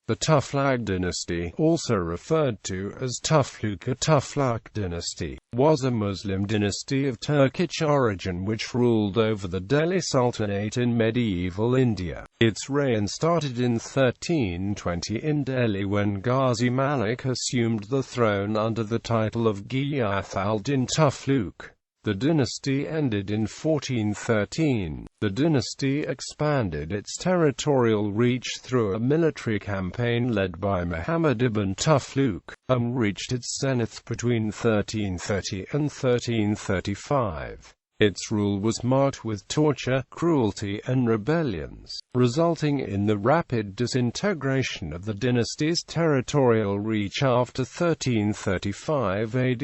The Tughlaq dynasty, also referred to as Tughluq dynasty, was a Muslim dynasty of Turkic origin which ruled over the Delhi Sultanate in medieval India. Its reign started in 1320 in Delhi when Ghazi Malik assumed the throne under the title of Ghiyath al-Din Tughluq. The dynasty ended in 1413. The dynasty expanded its territorial reach through a military campaign led by Muhammad ibn Tughluq, and reached its zenith between 1330 and 1335. Its rule was marked with torture, cruelty and rebellions, resulting in the rapid disintegration of the dynasty's territorial reach after 1335 AD.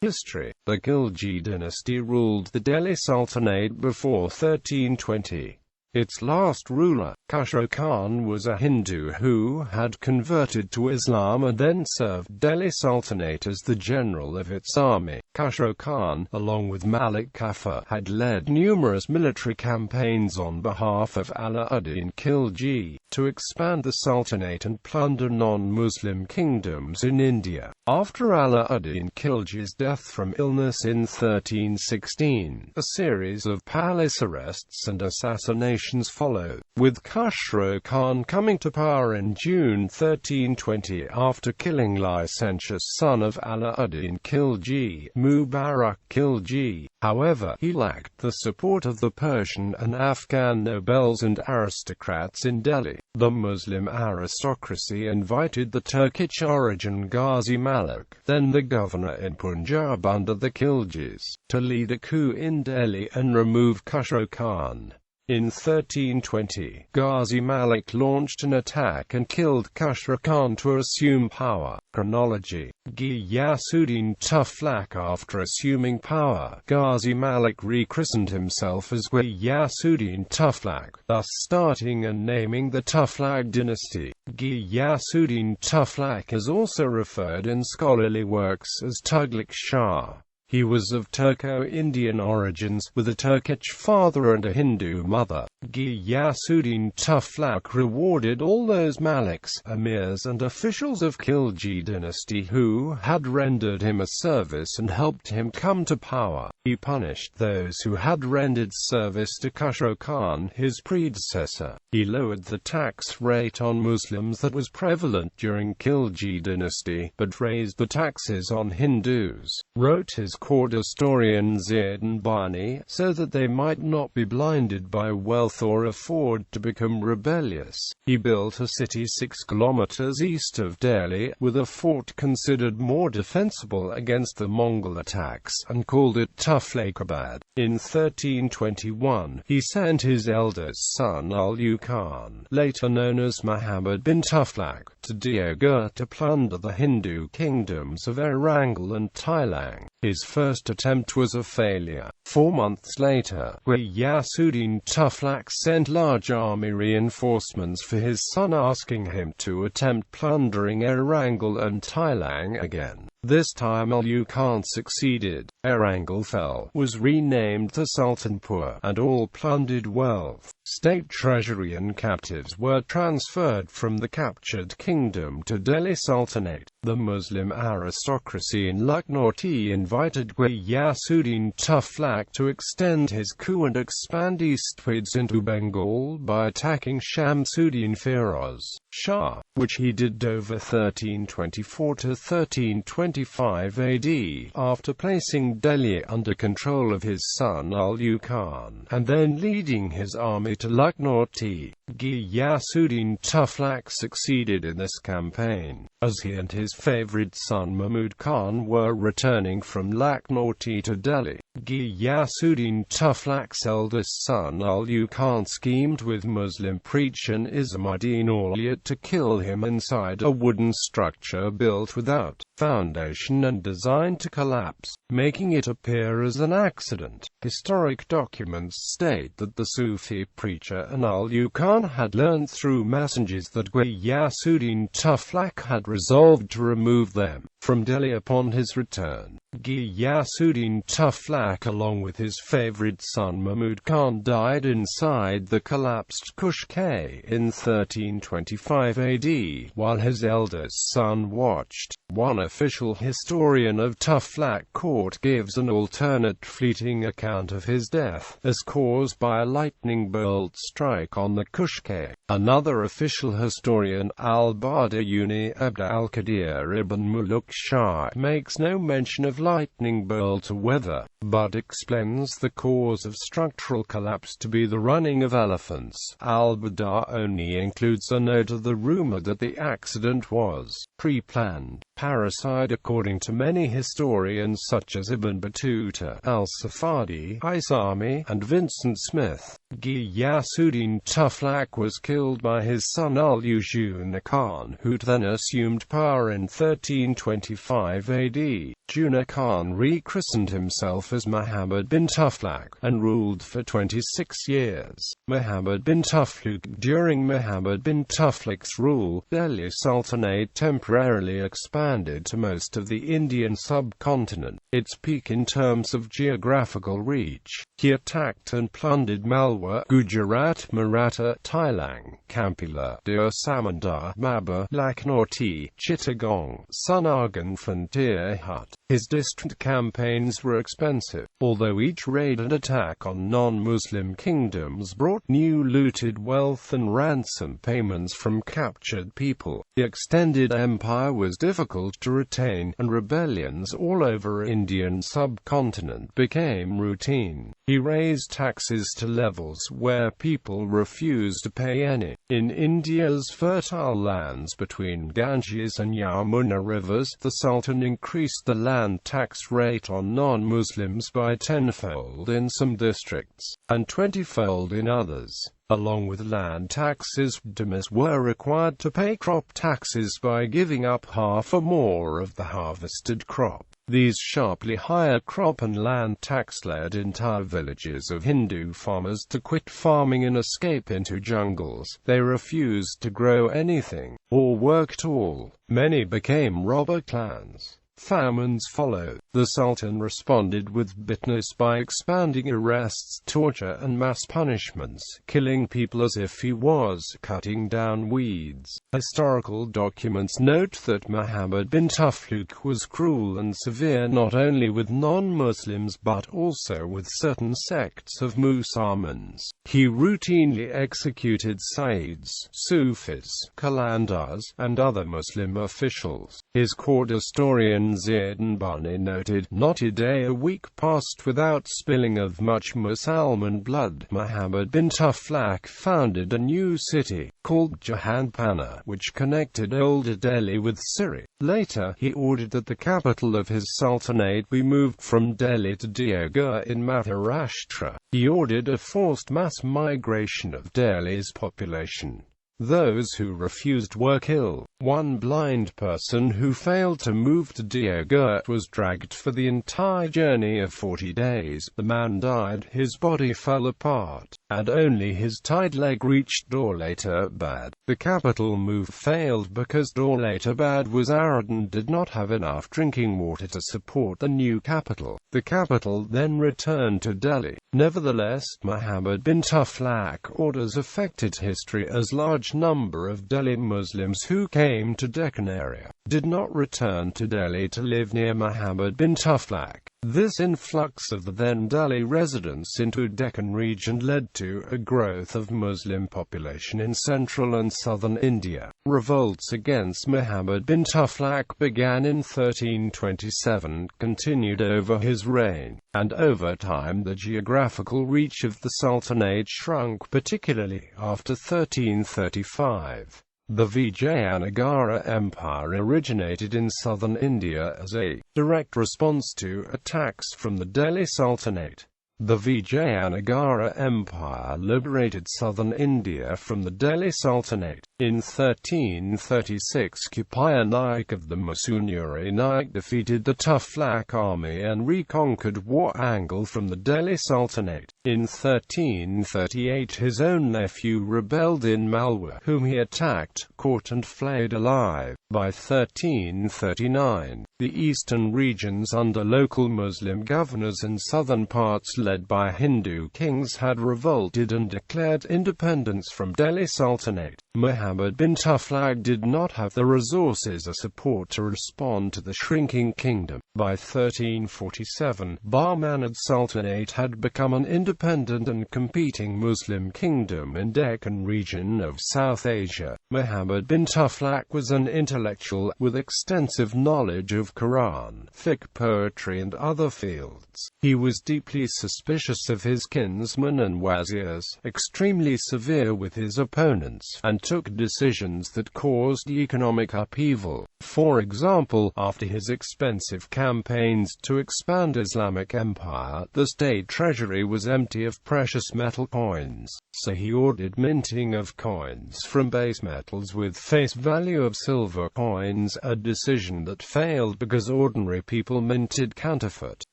History: the Khilji dynasty ruled the Delhi Sultanate before 1320. Its last ruler, Khusro Khan, was a Hindu who had converted to Islam and then served Delhi Sultanate as the general of its army. Khusro Khan, along with Malik Kafur, had led numerous military campaigns on behalf of Ala-ud-Din Khilji to expand the Sultanate and plunder non-Muslim kingdoms in India. After Ala-ud-Din Khilji's death from illness in 1316, a series of palace arrests and assassinations followed, with Khusro Khan coming to power in June 1320 after killing licentious son of Ala-ud-Din Khilji, Mubarak Khilji. However, he lacked the support of the Persian and Afghan nobles and aristocrats in Delhi. The Muslim aristocracy invited the Turkic origin Ghazi Malik, then the governor in Punjab under the Khiljis, to lead a coup in Delhi and remove Khusro Khan. In 1320, Ghazi Malik launched an attack and killed Khusro Khan to assume power. Chronology: Ghiyath-ud-Din Tughlaq. After assuming power, Ghazi Malik rechristened himself as Ghiyath-ud-Din Tughlaq, thus starting and naming the Tughlaq dynasty. Ghiyath-ud-Din Tughlaq is also referred in scholarly works as Tughluk Shah. He was of Turco-Indian origins, with a Turkic father and a Hindu mother. Ghiyath-ud-Din Tughlaq rewarded all those Maliks, emirs and officials of Khilji dynasty who had rendered him a service and helped him come to power. He punished those who had rendered service to Khusro Khan, his predecessor. He lowered the tax rate on Muslims that was prevalent during Khilji dynasty, but raised the taxes on Hindus, wrote his court historian Zaidan Bani, so that they might not be blinded by wealth or afford to become rebellious. He built a city 6 kilometers east of Delhi, with a fort considered more defensible against the Mongol attacks, and called it Tughlaqabad. In 1321, he sent his eldest son Ulu Khan, later known as Muhammad bin Tughlaq, to Beao to plunder the Hindu kingdoms of Erangel and Tailang. His first attempt was a failure. 4 months later, Ghiyath-ud-Din Tughlaq sent large army reinforcements for his son, asking him to attempt plundering Erangel and Tailang again. This time Ulu Khan succeeded. Erangel fell, was renamed to Sultanpur, and all plundered wealth, state treasury and captives were transferred from the captured kingdom to Delhi Sultanate. The Muslim aristocracy in Lucknow-Its invited Ghiyath-ud-Din Tughlaq to extend his coup and expand eastwards into Bengal by attacking Shamsuddin Firoz Shah, which he did over 1324 to 1325 AD, after placing Delhi under control of his son Ulu Khan, and then leading his army to Lucknow-Its. Ghiyath-ud-Din Tughlaq succeeded in this campaign, as he and his favorite son Mahmud Khan were returning from Lucknow-Its to Delhi. Ghiyath-ud-Din Tughlaq's eldest son Ulu Khan schemed with Muslim preacher Nizamuddin Auliya to kill him inside a wooden structure built without foundation and designed to collapse, making it appear as an accident. Historic documents state that the Sufi preacher and Ulu Khan had learned through messengers that Ghiyath-ud-Din Tughlaq had resolved to remove them. from Delhi upon his return. Ghiyasuddin Tughlaq, along with his favorite son Mahmud Khan, died inside the collapsed Kushk in 1325 AD, while his eldest son watched. One official historian of Tughlaq court gives an alternate fleeting account of his death, as caused by a lightning bolt strike on the Kushk. Another official historian, al-Badayuni Abd al-Qadir ibn Muluk Shah, makes no mention of lightning bolt or weather, but explains the cause of structural collapse to be the running of elephants. Al-Badar only includes a note of the rumor that the accident was pre-planned. Parricide, according to many historians such as Ibn Battuta, al-Safadi, Isami, and Vincent Smith, Ghiyasuddin Tughlaq was killed by his son al-Ujuna Khan, who then assumed power in 1325 AD. Juna Khan rechristened himself as Muhammad bin Tughlaq, and ruled for 26 years. Muhammad bin Tughlaq. During Muhammad bin Tughlaq's rule, Delhi Sultanate temporarily expanded to most of the Indian subcontinent, its peak in terms of geographical reach. He attacked and plundered Malwa, Gujarat, Maratha, Tailang, Kampila, Dir Samandar, Mabur, Lakhnauti, Chittagong, Sunargan frontier hut. His distant campaigns were expensive, although each raid and attack on non-Muslim kingdoms brought new looted wealth and ransom payments from captured people. The extended empire was difficult to retain, and rebellions all over Indian subcontinent became routine. He raised taxes to levels where people refused to pay any. In India's fertile lands between Ganges and Yamuna rivers, the Sultan increased the land tax rate on non-Muslims by tenfold in some districts, and 20-fold in others. Along with land taxes, Dhamis were required to pay crop taxes by giving up half or more of the harvested crop. These sharply higher crop and land tax led entire villages of Hindu farmers to quit farming and escape into jungles. They refused to grow anything, or work at all. Many became robber clans. Famines followed. The Sultan responded with bitterness by expanding arrests, torture and mass punishments, killing people as if he was cutting down weeds. Historical documents note that Muhammad bin Tughlaq was cruel and severe not only with non-Muslims but also with certain sects of Musalmans. He routinely executed Sayyids, Sufis, Qalandars, and other Muslim officials. His court historian Zaidan Bani noted, "Not a day a week passed without spilling of much Musalman blood." Muhammad bin Tughlaq founded a new city, called Jahanpana, which connected Old Delhi with Siri. Later, he ordered that the capital of his sultanate be moved from Delhi to Deoghar in Maharashtra. He ordered a forced mass migration of Delhi's population. Those who refused were killed. One blind person who failed to move to Deoghar was dragged for the entire journey of 40 days. The man died, his body fell apart, and only his tied leg reached Daulatabad. The capital move failed because Daulatabad was arid and did not have enough drinking water to support the new capital. The capital then returned to Delhi. Nevertheless, Muhammad bin Tughlaq orders affected history as large number of Delhi Muslims who came to Deccan area did not return to Delhi to live near Muhammad bin Tughlaq. This influx of the then Delhi residents into Deccan region led to a growth of Muslim population in central and southern India. Revolts against Muhammad bin Tughlaq began in 1327, continued over his reign, and over time the geographical reach of the Sultanate shrunk, particularly after 1335. The Vijayanagara Empire originated in southern India as a direct response to attacks from the Delhi Sultanate. The Vijayanagara Empire liberated southern India from the Delhi Sultanate. In 1336, Kupaya Naik of the Masunuri Naik defeated the Tughlaq army and reconquered Warangal from the Delhi Sultanate. In 1338, his own nephew rebelled in Malwa, whom he attacked, caught and flayed alive. By 1339, the eastern regions under local Muslim governors and southern parts led by Hindu kings had revolted and declared independence from Delhi Sultanate. Muhammad bin Tughlaq did not have the resources or support to respond to the shrinking kingdom. By 1347, Bahmanid Sultanate had become an independent and competing Muslim kingdom in Deccan region of South Asia. Muhammad bin Tughlaq was an intellectual, with extensive knowledge of Quran, fiqh, poetry and other fields. He was deeply suspicious of his kinsmen and wazirs, extremely severe with his opponents, and took decisions that caused economic upheaval. For example, after his expensive campaigns to expand Islamic empire, the state treasury was empty of precious metal coins, so he ordered minting of coins from base metals with face value of silver coins, a decision that failed because ordinary people minted counterfeit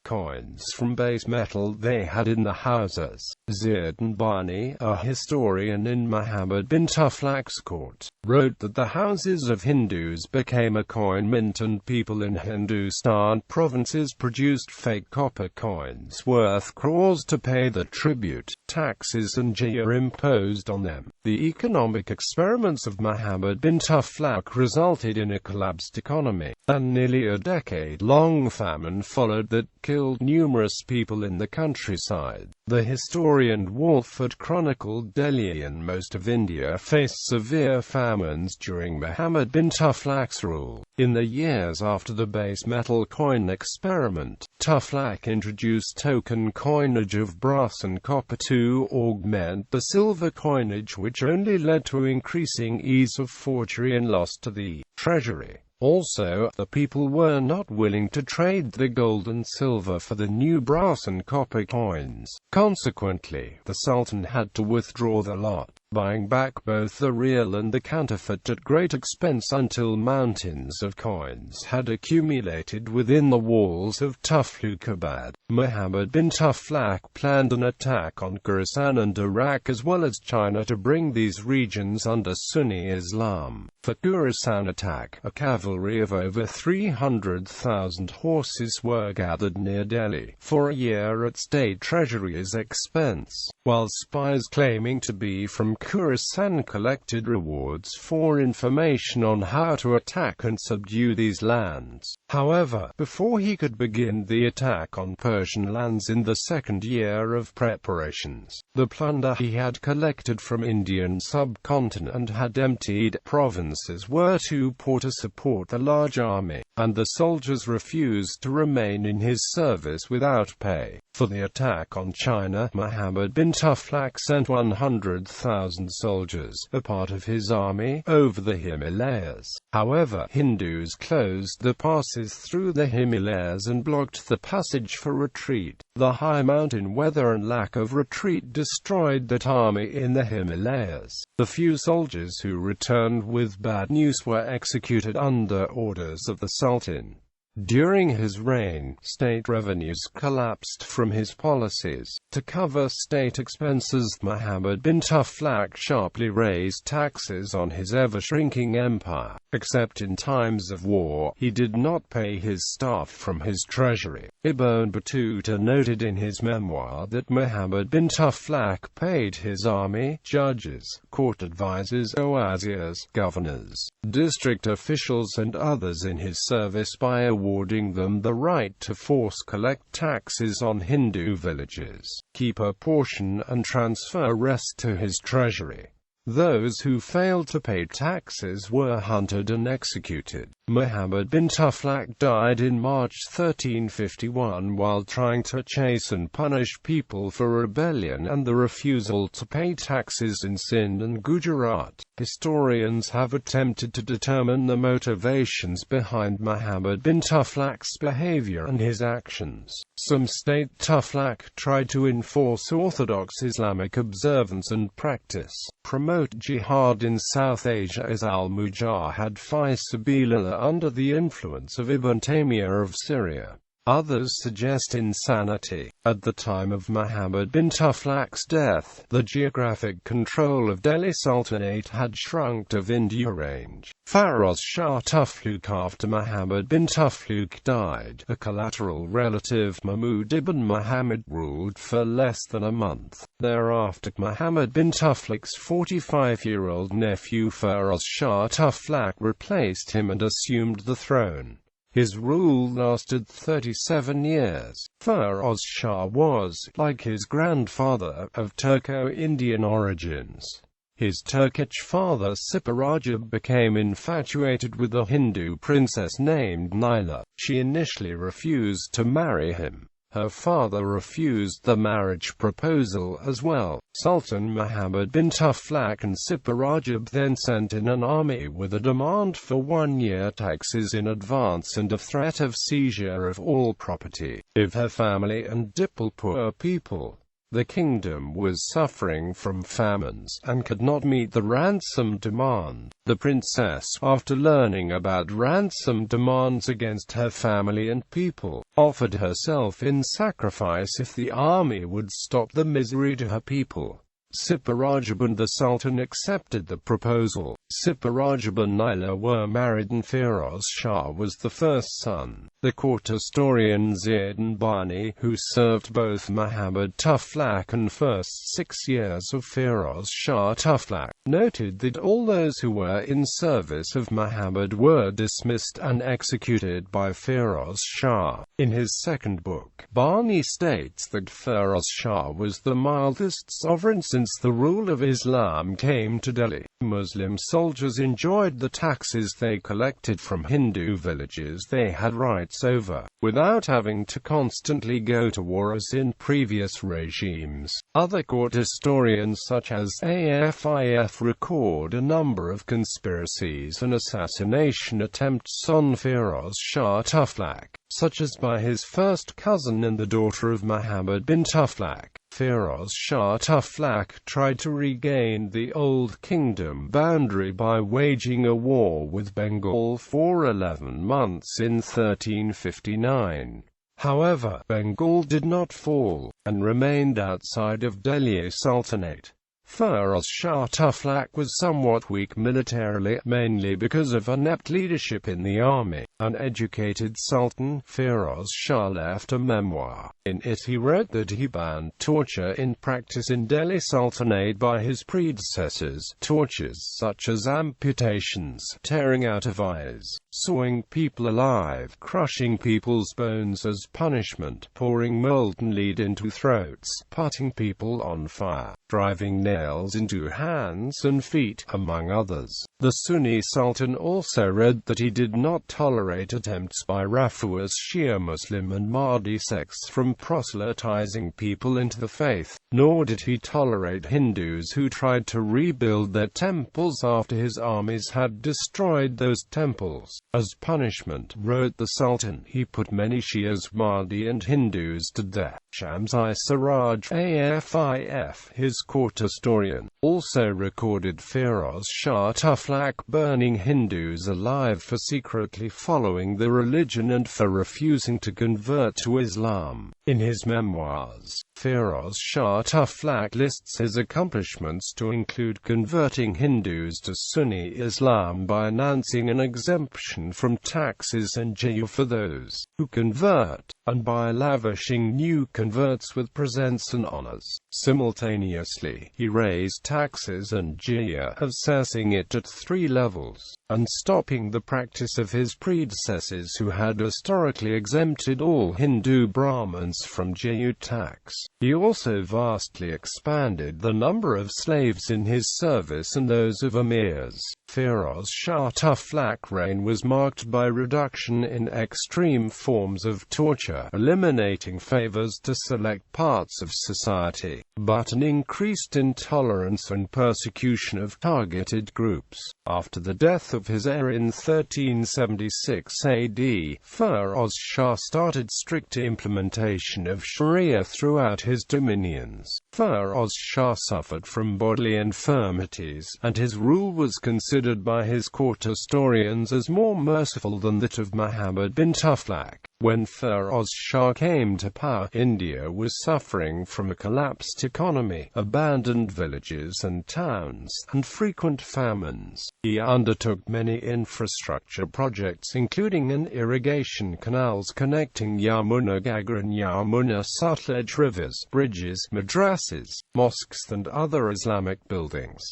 coins from base metal they had in the houses. Ziyad Bani, a historian in Muhammad bin Tughlaq's court, wrote that the houses of Hindus became a coin mint and people in Hindustan provinces produced fake copper coins worth crores to pay the tribute, taxes and jizya imposed on them. The economic experiments of Muhammad bin Tughlaq resulted in a collapsed economy, and nearly a decade-long famine followed that killed numerous people in the countryside. The historian Wolfe had chronicled Delhi and most of India faced severe famines during Muhammad bin Tughlaq's rule. In the years after the base metal coin experiment, Tughlaq introduced token coinage of brass and copper to augment the silver coinage, which only led to increasing ease of forgery and loss to the treasury. Also, the people were not willing to trade the gold and silver for the new brass and copper coins. Consequently, the Sultan had to withdraw the lot, buying back both the real and the counterfeit at great expense until mountains of coins had accumulated within the walls of Tughluq.The. Muhammad bin Tughlaq planned an attack on Khorasan and Iraq as well as China to bring these regions under Sunni Islam. For Khorasan attack, a cavalry of over 300,000 horses were gathered near Delhi for a year at state treasury's expense, while spies claiming to be from Khorasan collected rewards for information on how to attack and subdue these lands. However, before he could begin the attack on Persian lands in the second year of preparations, the plunder he had collected from Indian subcontinent had emptied. Provinces were too poor to support the large army, and the soldiers refused to remain in his service without pay. For the attack on China, Muhammad bin Tughlaq sent 100,000 soldiers, a part of his army, over the Himalayas. However, Hindus closed the passes through the Himalayas and blocked the passage for retreat. The high mountain weather and lack of retreat destroyed that army in the Himalayas. The few soldiers who returned with bad news were executed under orders of the Sultan. During his reign, state revenues collapsed from his policies. To cover state expenses, Muhammad bin Tughlaq sharply raised taxes on his ever-shrinking empire. Except in times of war, he did not pay his staff from his treasury. Ibn Battuta noted in his memoir that Muhammad bin Tughlaq paid his army, judges, court advisors, wazirs, governors, district officials and others in his service by awarding them the right to force collect taxes on Hindu villages, keep a portion and transfer rest to his treasury. Those who failed to pay taxes were hunted and executed. Muhammad bin Tughlaq died in March 1351 while trying to chasten punish people for rebellion and the refusal to pay taxes in Sindh and Gujarat. Historians have attempted to determine the motivations behind Muhammad bin Tughlaq's behavior and his actions. Some state Tughlaq tried to enforce orthodox Islamic observance and practice, promote jihad in South Asia as al-Mujahid fi sabilillah under the influence of Ibn Taymiyyah of Syria. Others suggest insanity. At the time of Muhammad bin Tughlaq's death, the geographic control of Delhi Sultanate had shrunk to Vindhya range. Firoz Shah Tughluq. After Muhammad bin Tughluq died, a collateral relative, Mahmud ibn Muhammad, ruled for less than a month. Thereafter, Muhammad bin Tughlaq's 45-year-old nephew Firoz Shah Tughluq replaced him and assumed the throne. His rule lasted 37 years. Firoz Shah was, like his grandfather, of Turco-Indian origins. His Turkic father Siparajab became infatuated with a Hindu princess named Naila. She initially refused to marry him. Her father refused the marriage proposal as well. Sultan Muhammad bin Tughlaq and Siparajab then sent in an army with a demand for 1-year taxes in advance and a threat of seizure of all property of her family and poor people. The kingdom was suffering from famines, and could not meet the ransom demand. The princess, after learning about ransom demands against her family and people, offered herself in sacrifice if the army would stop the misery to her people. Siparajab and the Sultan accepted the proposal. Siparajab and Naila were married and Firoz Shah was the first son. The court historian Zaidan Bani, who served both Muhammad Tughlaq and first 6 years of Firoz Shah Tughlaq, noted that all those who were in service of Muhammad were dismissed and executed by Firoz Shah. In his second book, Bani states that Firoz Shah was the mildest sovereign since the rule of Islam came to Delhi. Muslim soldiers enjoyed the taxes they collected from Hindu villages they had rights over, without having to constantly go to war as in previous regimes. Other court historians such as Hafez record a number of conspiracies and assassination attempts on Firoz Shah Tughlaq, such as by his first cousin and the daughter of Muhammad bin Tughlaq. Firoz Shah Tughlaq tried to regain the old kingdom boundary by waging a war with Bengal for 11 months in 1359. However, Bengal did not fall, and remained outside of Delhi Sultanate. Firoz Shah Tughlaq was somewhat weak militarily, mainly because of inept leadership in the army. Uneducated Sultan Firoz Shah left a memoir. In it he wrote that he banned torture in practice in Delhi Sultanate by his predecessors, tortures such as amputations, tearing out of eyes, sawing people alive, crushing people's bones as punishment, pouring molten lead into throats, putting people on fire, driving nails into hands and feet, among others. The Sunni Sultan also wrote that he did not tolerate attempts by Rafi'is Shia Muslim and Mahdi sects from proselytizing people into the faith, nor did he tolerate Hindus who tried to rebuild their temples after his armies had destroyed those temples. As punishment, wrote the Sultan, he put many Shias, Mahdi and Hindus to death. Shamsi Siraj Afif, his court historian, also recorded Firoz Shah Tughlaq burning Hindus alive for secretly following the religion and for refusing to convert to Islam. In his memoirs, Firoz Shah Tughlaq lists his accomplishments to include converting Hindus to Sunni Islam by announcing an exemption from taxes and jizya for those who convert, and by lavishing new converts with presents and honors. Simultaneously, he raised taxes and jizya, assessing it at 3 levels, and stopping the practice of his predecessors who had historically exempted all Hindu Brahmins from Jayu tax. He also vastly expanded the number of slaves in his service and those of emirs. Firoz Shah Tughlaq's reign was marked by reduction in extreme forms of torture, eliminating favors to select parts of society, but an increased intolerance and persecution of targeted groups. After the death of his heir in 1376 AD, Firoz Shah started strict implementation of Sharia throughout his dominions. Firoz Shah suffered from bodily infirmities, and his rule was considered by his court historians as more merciful than that of Muhammad bin Tughlaq. When Firoz Shah came to power, India was suffering from a collapsed economy, abandoned villages and towns, and frequent famines. He undertook many infrastructure projects including an irrigation canals connecting Yamuna Ghaggar and Yamuna Sutlej rivers, bridges, madrasas, mosques and other Islamic buildings.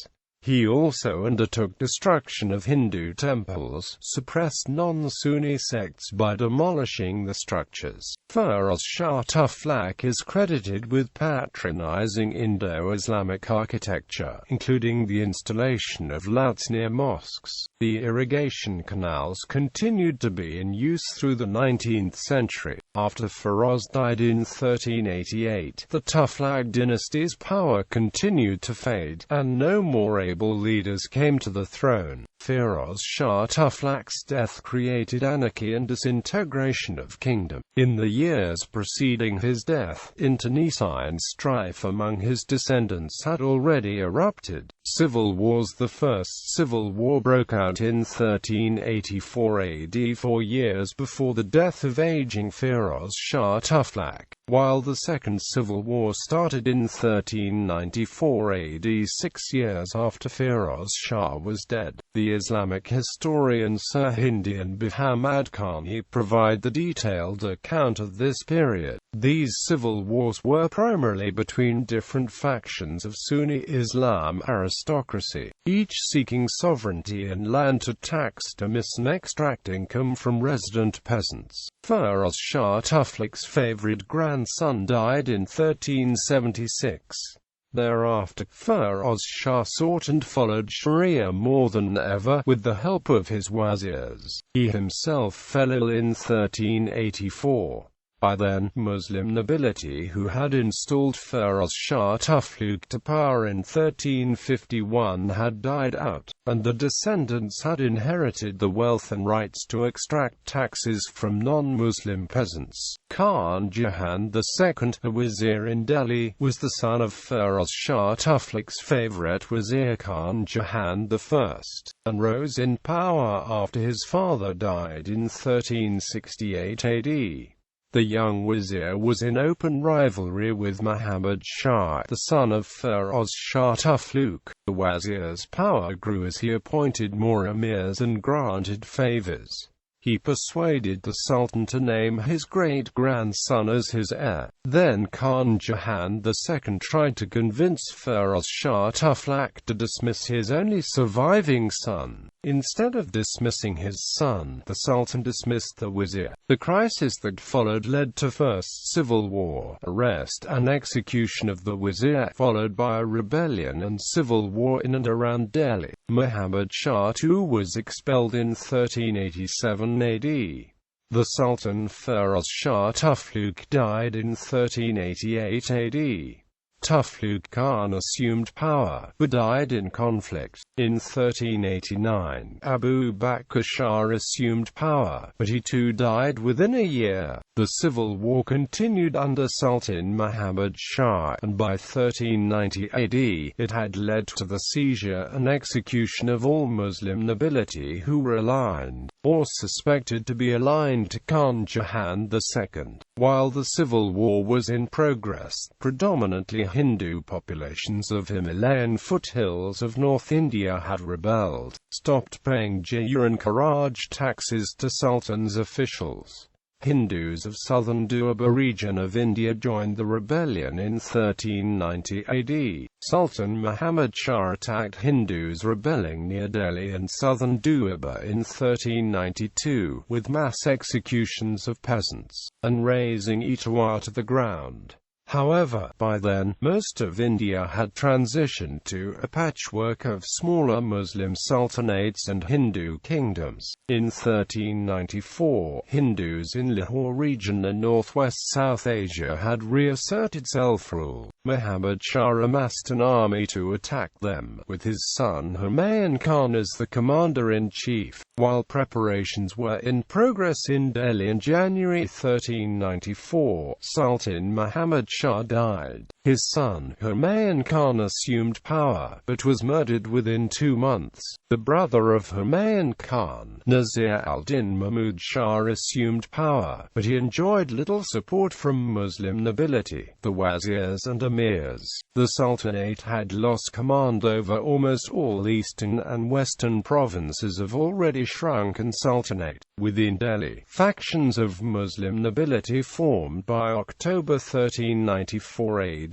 He also undertook destruction of Hindu temples, suppressed non-Sunni sects by demolishing the structures. Firoz Shah Tughlaq is credited with patronizing Indo-Islamic architecture, including the installation of louts near mosques. The irrigation canals continued to be in use through the 19th century. After Firoz died in 1388, the Tughlaq dynasty's power continued to fade, and no more able leaders came to the throne. Firoz Shah Tughlaq's death created anarchy and disintegration of kingdom. In the years preceding his death, internecine strife among his descendants had already erupted. Civil wars. The first civil war broke out in 1384 AD, 4 years before the death of aging Firoz Shah Tughlaq, while the Second Civil War started in 1394 AD, 6 years after Firoz Shah was dead. The Islamic historian Sir Hindian Muhammad Khan provide the detailed account of this period. These civil wars were primarily between different factions of Sunni Islam aristocracy, each seeking sovereignty and land to tax, dismiss and extract income from resident peasants. Firoz Shah Tughlaq's favorite grandson died in 1376. Thereafter, Firoz Shah sought and followed Sharia more than ever, with the help of his wazirs. He himself fell ill in 1384. By then, Muslim nobility who had installed Firoz Shah Tughlaq to power in 1351 had died out, and the descendants had inherited the wealth and rights to extract taxes from non-Muslim peasants. Khan Jahan II, a wazir in Delhi, was the son of Firoz Shah Tughlaq's favorite wazir Khan Jahan I, and rose in power after his father died in 1368 AD. The young wazir was in open rivalry with Muhammad Shah, the son of Firoz Shah Tughlaq. The wazir's power grew as he appointed more emirs and granted favors. He persuaded the Sultan to name his great-grandson as his heir. Then Khan Jahan II tried to convince Firoz Shah Tughlaq to dismiss his only surviving son. Instead of dismissing his son, the Sultan dismissed the wazir. The crisis that followed led to First Civil War, arrest and execution of the wazir, followed by a rebellion and civil war in and around Delhi. Muhammad Shah II was expelled in 1387 AD. The Sultan Firoz Shah Tughlaq died in 1388 AD. Tughlaq Khan assumed power, but died in conflict. In 1389, Abu Bakr Shah assumed power, but he too died within a year. The civil war continued under Sultan Muhammad Shah, and by 1390 AD, it had led to the seizure and execution of all Muslim nobility who were aligned, or suspected to be aligned to Khan Jahan II. While the civil war was in progress, predominantly Hindu populations of Himalayan foothills of North India had rebelled, stopped paying jizya and kharaj taxes to Sultan's officials. Hindus of southern Doaba region of India joined the rebellion in 1390 AD. Sultan Muhammad Shah attacked Hindus rebelling near Delhi and southern Doaba in 1392, with mass executions of peasants, and razing Etawah to the ground. However, by then, most of India had transitioned to a patchwork of smaller Muslim sultanates and Hindu kingdoms. In 1394, Hindus in Lahore region and northwest South Asia had reasserted self-rule. Muhammad Shah amassed an army to attack them, with his son Humayun Khan as the commander-in-chief. While preparations were in progress in Delhi in January 1394, Sultan Muhammad Shah died. His son Humayun Khan assumed power, but was murdered within 2 months. The brother of Humayun Khan, Nasir al-Din Mahmud Shah, assumed power, but he enjoyed little support from Muslim nobility, the wazirs and emirs. The Sultanate had lost command over almost all eastern and western provinces of already shrunken Sultanate. Within Delhi, factions of Muslim nobility formed by October 1394 AD,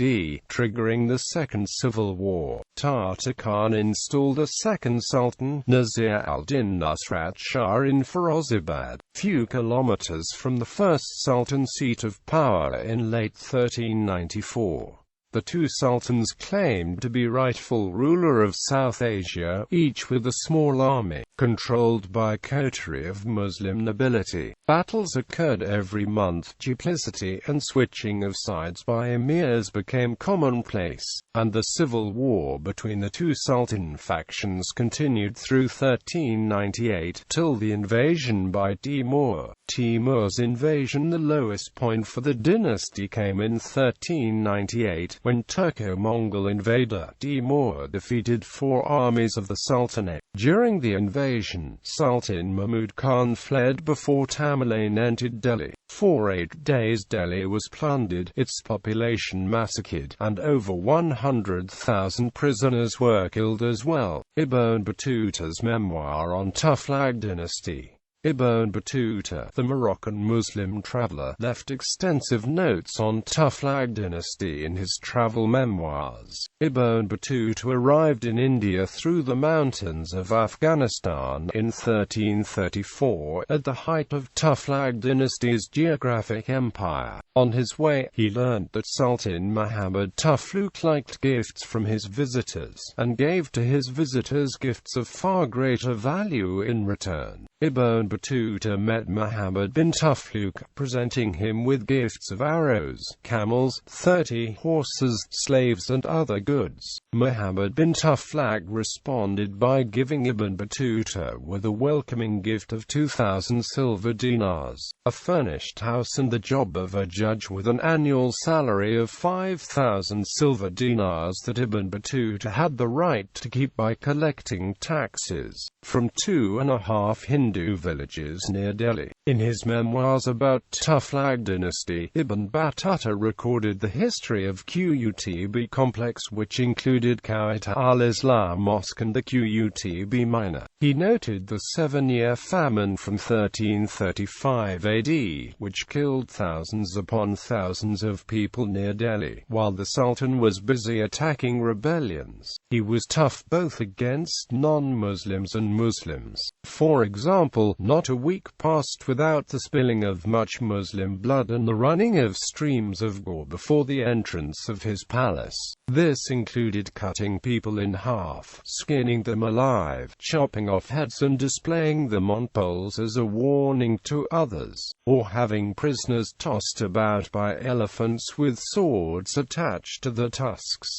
triggering the Second Civil War. Tata Khan installed a second Sultan, Nasir al-Din Nusrat Shah, in Firozabad, few kilometers from the first Sultan's seat of power in late 1394. The two sultans claimed to be rightful ruler of South Asia, each with a small army, controlled by a coterie of Muslim nobility. Battles occurred every month, duplicity and switching of sides by emirs became commonplace, and the civil war between the two sultan factions continued through 1398, till the invasion by Timur. Timur's invasion, the lowest point for the dynasty, came in 1398, when Turco-Mongol invader Timur defeated 4 armies of the Sultanate. During the invasion, Sultan Mahmud Khan fled before Tamerlane entered Delhi. For 8 days Delhi was plundered, its population massacred, and over 100,000 prisoners were killed as well. Ibn Battuta's memoir on Tughluk dynasty. Ibn Battuta, the Moroccan Muslim traveler, left extensive notes on Tughluk dynasty in his travel memoirs. Ibn Battuta arrived in India through the mountains of Afghanistan in 1334, at the height of Tughluk dynasty's geographic empire. On his way, he learned that Sultan Muhammad Tughlaq liked gifts from his visitors, and gave to his visitors gifts of far greater value in return. Ibn Battuta met Muhammad bin Tughlaq, presenting him with gifts of arrows, camels, 30 horses, slaves and other goods. Muhammad bin Tughlaq responded by giving Ibn Battuta with a welcoming gift of 2,000 silver dinars, a furnished house and the job of a judge with an annual salary of 5,000 silver dinars that Ibn Battuta had the right to keep by collecting taxes from 2.5 Hindu villages near Delhi. In his memoirs about Tughluk dynasty, Ibn Battuta recorded the history of Qutb complex, which included Ka'bat al-Islam Mosque and the Qutb Minor. He noted the 7-year famine from 1335 AD, which killed thousands upon thousands of people near Delhi. While the Sultan was busy attacking rebellions, he was tough both against non-Muslims and Muslims. For example, not a week passed without the spilling of much Muslim blood and the running of streams of gore before the entrance of his palace. This included cutting people in half, skinning them alive, chopping off heads and displaying them on poles as a warning to others, or having prisoners tossed about by elephants with swords attached to the tusks.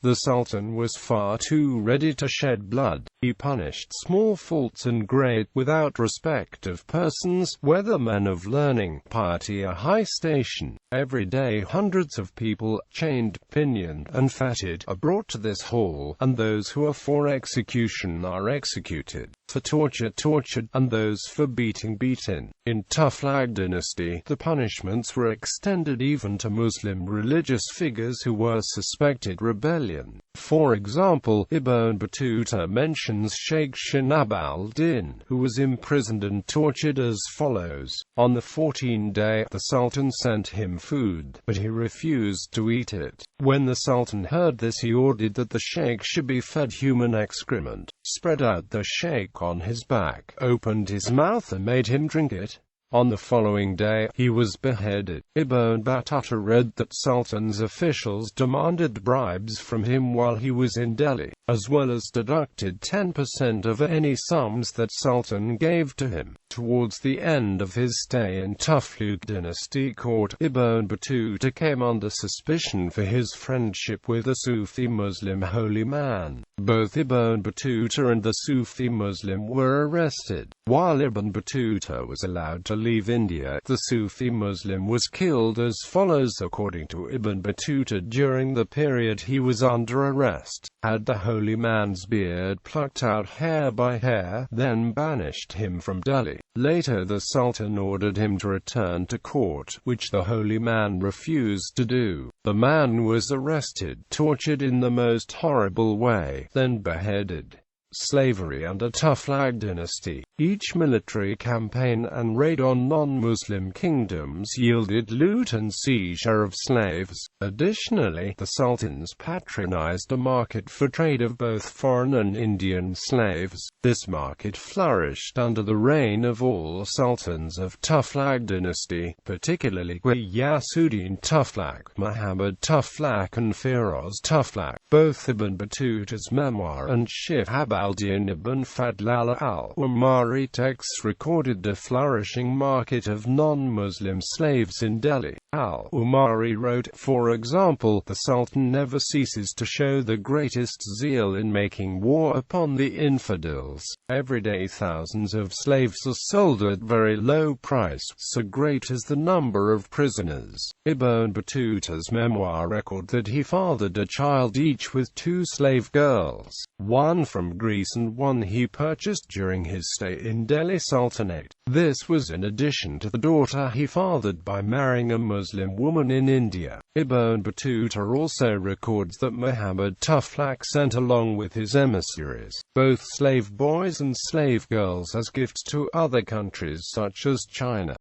The Sultan was far too ready to shed blood. He punished small faults and great without respect of persons, whether men of learning, piety or high station. Every day hundreds of people, chained, pinioned, and fettered, are brought to this hall, and those who are for execution are executed, for torture tortured, and those for beating beaten. In Tughluk dynasty, the punishments were extended even to Muslim religious figures who were suspected rebellion. For example, Ibn Battuta mentioned Sultan's Sheikh Shinab al-Din, who was imprisoned and tortured as follows. On the 14th day, the Sultan sent him food, but he refused to eat it. When the Sultan heard this, he ordered that the Sheikh should be fed human excrement, spread out the Sheikh on his back, opened his mouth and made him drink it. On the following day, he was beheaded. Ibn Battuta read that Sultan's officials demanded bribes from him while he was in Delhi, as well as deducted 10% of any sums that Sultan gave to him. Towards the end of his stay in Tughluk dynasty court, Ibn Battuta came under suspicion for his friendship with a Sufi Muslim holy man. Both Ibn Battuta and the Sufi Muslim were arrested. While Ibn Battuta was allowed to leave India, the Sufi Muslim was killed as follows. According to Ibn Battuta, during the period he was under arrest, had the holy man's beard plucked out hair by hair, then banished him from Delhi. Later the Sultan ordered him to return to court, which the holy man refused to do. The man was arrested, tortured in the most horrible way, then beheaded. Slavery under Tughluk dynasty. Each military campaign and raid on non-Muslim kingdoms yielded loot and seizure of slaves. Additionally, the sultans patronized a market for trade of both foreign and Indian slaves. This market flourished under the reign of all sultans of Tughluk dynasty, particularly Ghiyasuddin Tughlaq, Muhammad Tughlaq and Firoz Tughlaq. Both Ibn Battuta's memoir and Shihab al-Din ibn Fadl al-Umari texts recorded a flourishing market of non-Muslim slaves in Delhi. Al-Umari wrote, for example, the Sultan never ceases to show the greatest zeal in making war upon the infidels. Every day thousands of slaves are sold at very low price, so great is the number of prisoners. Ibn Battuta's memoir record that he fathered a child each with 2 slave girls, one from Greece and one he purchased during his stay in Delhi Sultanate. This was in addition to the daughter he fathered by marrying a Muslim woman in India. Ibn Battuta also records that Muhammad Tughlaq sent along with his emissaries both slave boys and slave girls as gifts to other countries such as China.